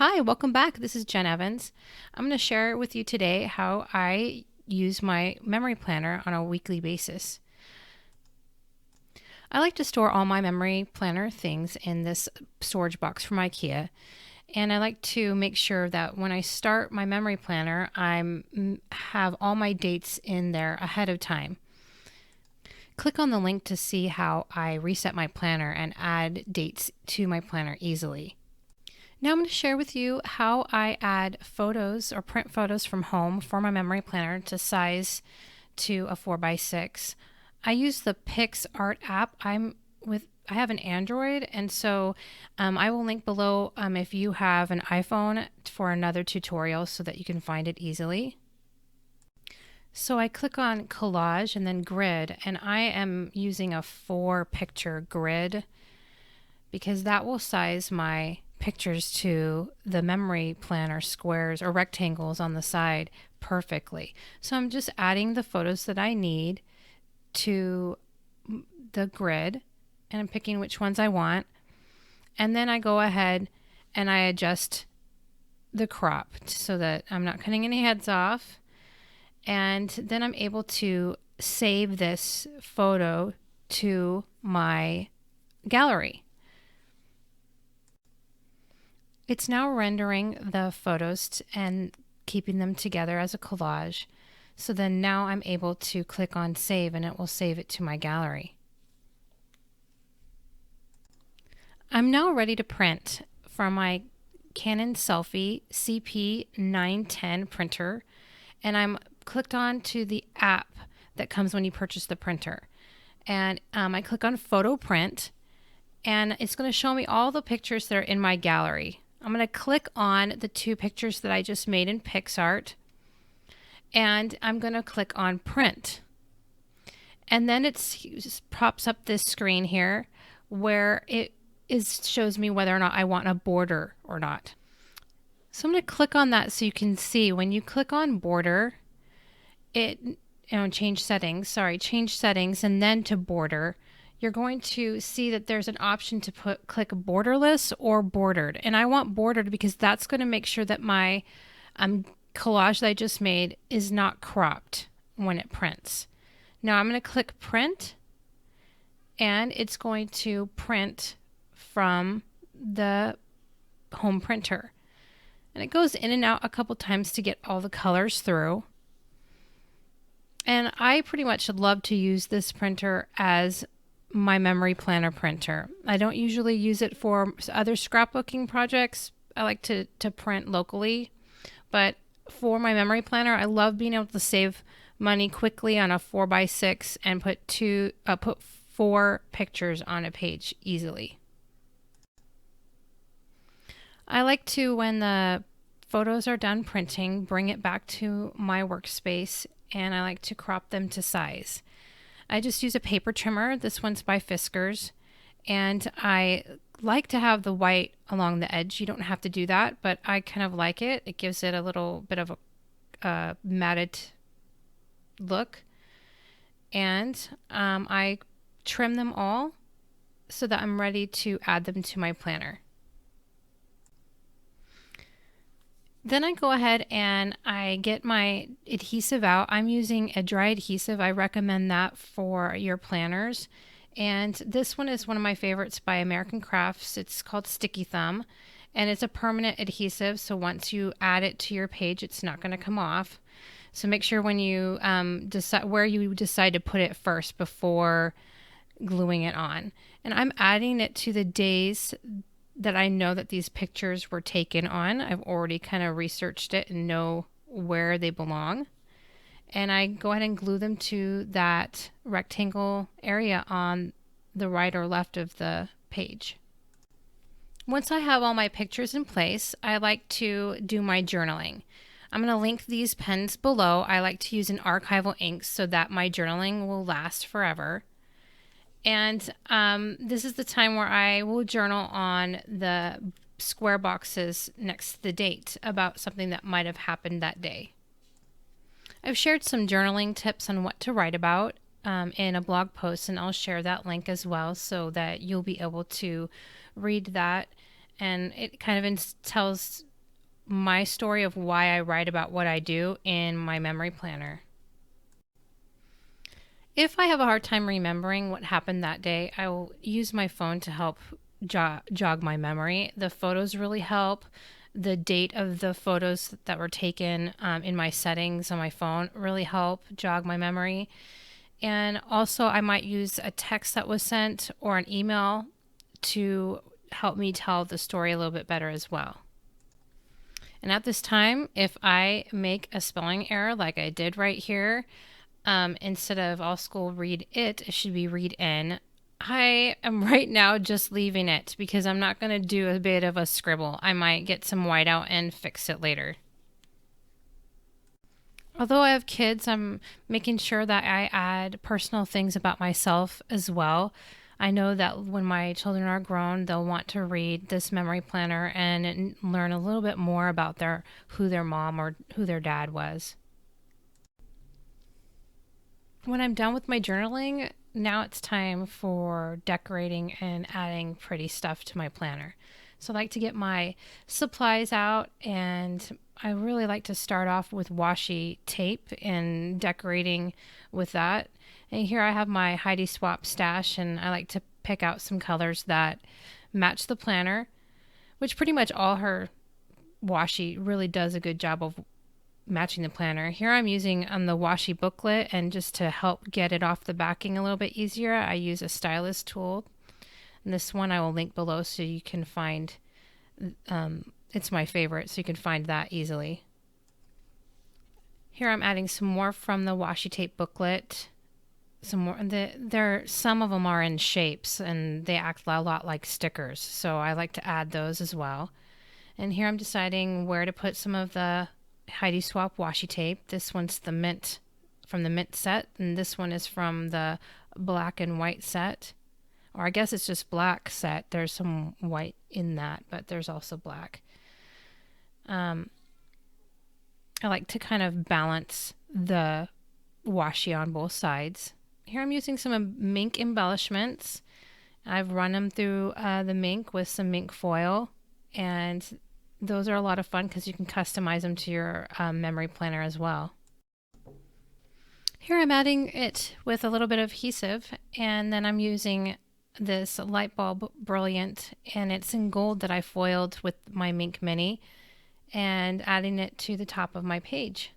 Hi, welcome back. This is Jen Evans. I'm going to share with you today how I use my memory planner on a weekly basis. I like to store all my memory planner things in this storage box from IKEA. And I like to make sure that when I start my memory planner, I have all my dates in there ahead of time. Click on the link to see how I reset my planner and add dates to my planner easily. Now I'm going to share with you how I add photos or print photos from home for my memory planner to size to a 4x6. I use the PixArt app. I have an Android, and so I will link below if you have an iPhone for another tutorial so that you can find it easily. So I click on collage and then grid, and I am using a 4-picture grid because that will size my pictures to the memory planner squares or rectangles on the side perfectly. So I'm just adding the photos that I need to the grid, and I'm picking which ones I want. And then I go ahead and I adjust the crop so that I'm not cutting any heads off. And then I'm able to save this photo to my gallery. It's now rendering the photos and keeping them together as a collage. So then now I'm able to click on save and it will save it to my gallery. I'm now ready to print from my Canon Selphy CP910 printer, and I'm clicked on to the app that comes when you purchase the printer. And I click on photo print, and it's going to show me all the pictures that are in my gallery. I'm going to click on the 2 pictures that I just made in PixArt, and I'm going to click on print. And then it just pops up this screen here where it shows me whether or not I want a border or not. So I'm going to click on that so you can see when you click on border, change settings, and then to border, you're going to see that there's an option to click borderless or bordered. And I want bordered because that's going to make sure that my collage that I just made is not cropped when it prints. Now I'm going to click print, and it's going to print from the home printer. And it goes in and out a couple times to get all the colors through. And I pretty much love to use this printer as my memory planner printer. I don't usually use it for other scrapbooking projects. I like to print locally, but for my memory planner, I love being able to save money quickly on a 4x6 and put 4 pictures on a page easily. I like to, when the photos are done printing, bring it back to my workspace, and I like to crop them to size. I just use a paper trimmer. This one's by Fiskars, and I like to have the white along the edge. You don't have to do that, but I kind of like it. It gives it a little bit of a matted look. And I trim them all so that I'm ready to add them to my planner. Then I go ahead and I get my adhesive out. I'm using a dry adhesive. I recommend that for your planners. And this one is one of my favorites by American Crafts. It's called Sticky Thumb, and it's a permanent adhesive. So once you add it to your page, it's not going to come off. So make sure when you decide to put it first before gluing it on. And I'm adding it to the days that I know that these pictures were taken on. I've already kind of researched it and know where they belong. And I go ahead and glue them to that rectangle area on the right or left of the page. Once I have all my pictures in place, I like to do my journaling. I'm going to link these pens below. I like to use an archival ink so that my journaling will last forever. And this is the time where I will journal on the square boxes next to the date about something that might have happened that day. I've shared some journaling tips on what to write about in a blog post, and I'll share that link as well so that you'll be able to read that. And it kind of tells my story of why I write about what I do in my memory planner. If I have a hard time remembering what happened that day, I will use my phone to help jog my memory. The photos really help. The date of the photos that were taken in my settings on my phone really help jog my memory. And also, I might use a text that was sent or an email to help me tell the story a little bit better as well. And at this time, if I make a spelling error like I did right here, instead of all school read it should be read in. I am right now just leaving it because I'm not going to do a bit of a scribble. I might get some whiteout and fix it later. Although I have kids, I'm making sure that I add personal things about myself as well. I know that when my children are grown, they'll want to read this memory planner and learn a little bit more about who their mom or who their dad was. When I'm done with my journaling, now it's time for decorating and adding pretty stuff to my planner. So I like to get my supplies out, and I really like to start off with washi tape and decorating with that. And here I have my Heidi Swapp stash, and I like to pick out some colors that match the planner, which pretty much all her washi really does a good job of matching the planner. Here I'm using on the washi booklet, and just to help get it off the backing a little bit easier, I use a stylus tool. And this one I will link below so you can find, it's my favorite, so you can find that easily. Here I'm adding some more from the washi tape booklet. Some more. Some of them are in shapes and they act a lot like stickers, so I like to add those as well. And here I'm deciding where to put some of the Heidi Swapp washi tape. This one's the mint, from the mint set, and this one is from the black and white set, or I guess it's just black set. There's some white in that, but there's also black. I like to kind of balance the washi on both sides. Here I'm using some mink embellishments. I've run them through the mink with some mink foil, and those are a lot of fun because you can customize them to your memory planner as well. Here I'm adding it with a little bit of adhesive, and then I'm using this light bulb brilliant, and it's in gold that I foiled with my mink mini, and adding it to the top of my page.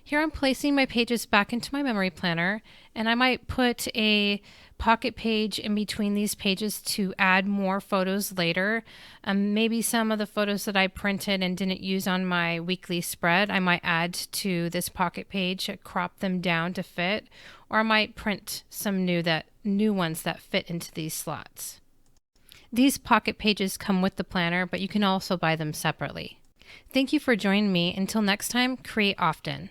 Here I'm placing my pages back into my memory planner, and I might put a pocket page in between these pages to add more photos later. Maybe some of the photos that I printed and didn't use on my weekly spread, I might add to this pocket page, crop them down to fit, or I might print some new ones that fit into these slots. These pocket pages come with the planner, but you can also buy them separately. Thank you for joining me. Until next time, create often.